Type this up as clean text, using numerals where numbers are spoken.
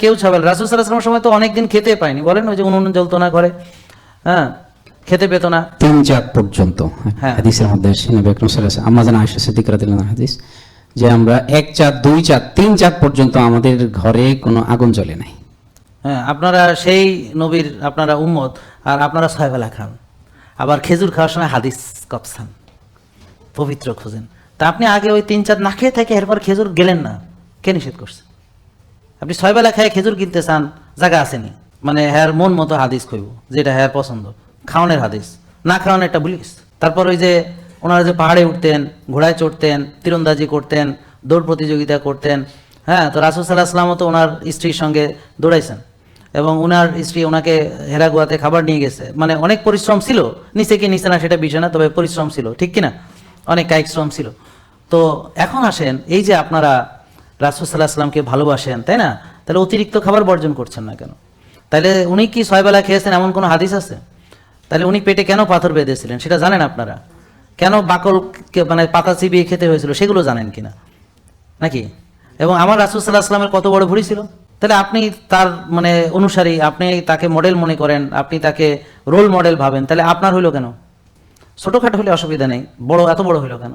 কেউ ছাবেল রাসূল সাল্লাল্লাহু আলাইহি ওয়াসাল্লামের সময় তো অনেকদিন খেতে পায়নি, বলেন ওই যে উনুন জ্বলতো না ঘরে, হ্যাঁ খেতে পেত না 3 চাঁদ পর্যন্ত। হ্যাঁ। হাদিসের মধ্যে নবী আকরাম সাল্লাল্লাহু আলাইহি ওয়াসাল্লাম আম্মা জান আয়েশা সিদ্দিকা রাদিয়াল্লাহু আনহা হাদিস, যে আমরা 1 চাঁদ 2 চাঁদ 3 চাঁদ পর্যন্ত আমাদের ঘরে কোনো আগুন জ্বলে নাই। হ্যাঁ, আপনারা সেই নবীর আপনারা উম্মত, আর আপনারা 6 বেলা খান, আবার খেজুর খাওয়ার সময় হাদিস কপসান, পবিত্র খোঁজেন। তা আপনি আগে ওই 3 চাঁদ না খেয়ে থেকে এরপর খেজুর গেলেন না, কে নিষেধ করছে? আপনি 6 বেলা খেয়ে খেজুর কিনতে চান, জায়গা আসেনি, মানে হ্যার মন মতো হাদিস কইব, যেটা হ্যার পছন্দ, খাওয়ানোর হাদিস, না খাওয়ানোর একটা বলিস। তারপর ওই যে ওনারা যে পাহাড়ে উঠতেন, ঘোড়ায় চড়তেন, তীরন্দাজি করতেন, দৌড় প্রতিযোগিতা করতেন, হ্যাঁ, তো রাসূল সাল্লাল্লাহু আলাইহি ওয়াসাল্লামও তো ওনার স্ত্রীর সঙ্গে দৌড়াইছেন, এবং ওনার স্ত্রী ওনাকে হেরা গুহাতে খাবার নিয়ে গেছে, মানে অনেক পরিশ্রম ছিল, নিচে কি নিচে না সেটা বিষয় না, তবে পরিশ্রম ছিল, ঠিক কিনা, অনেক কায়িক শ্রম ছিল। তো এখন আসেন, এই যে আপনারা রাসূল সাল্লাল্লাহু আলাইহি ওয়াসাল্লামকে ভালোবাসেন, তাই না, তাহলে অতিরিক্ত খাবার বর্জন করছেন না কেন? তাহলে উনি কি 6 বেলা খেয়েছেন এমন কোনো হাদিস আছে? তাহলে উনি পেটে কেন পাথর বেঁধেছিলেন সেটা জানেন আপনারা? কেন বাকল মানে পাতা চিবিয়ে খেতে হয়েছিল সেগুলো জানেন কিনা নাকি? এবং আমার রাসূল সাল্লাল্লাহু আলাইহি ওয়াসাল্লামের কত বড় ভুঁড়ি ছিল, তাহলে আপনি তার মানে অনুসারী, আপনি তাকে মডেল মনে করেন, আপনি তাকে রোল মডেল ভাবেন, তাহলে আপনার হইলো কেন? ছোটখাটো হলে অসুবিধা নেই, বড় এত বড় হইলো কেন?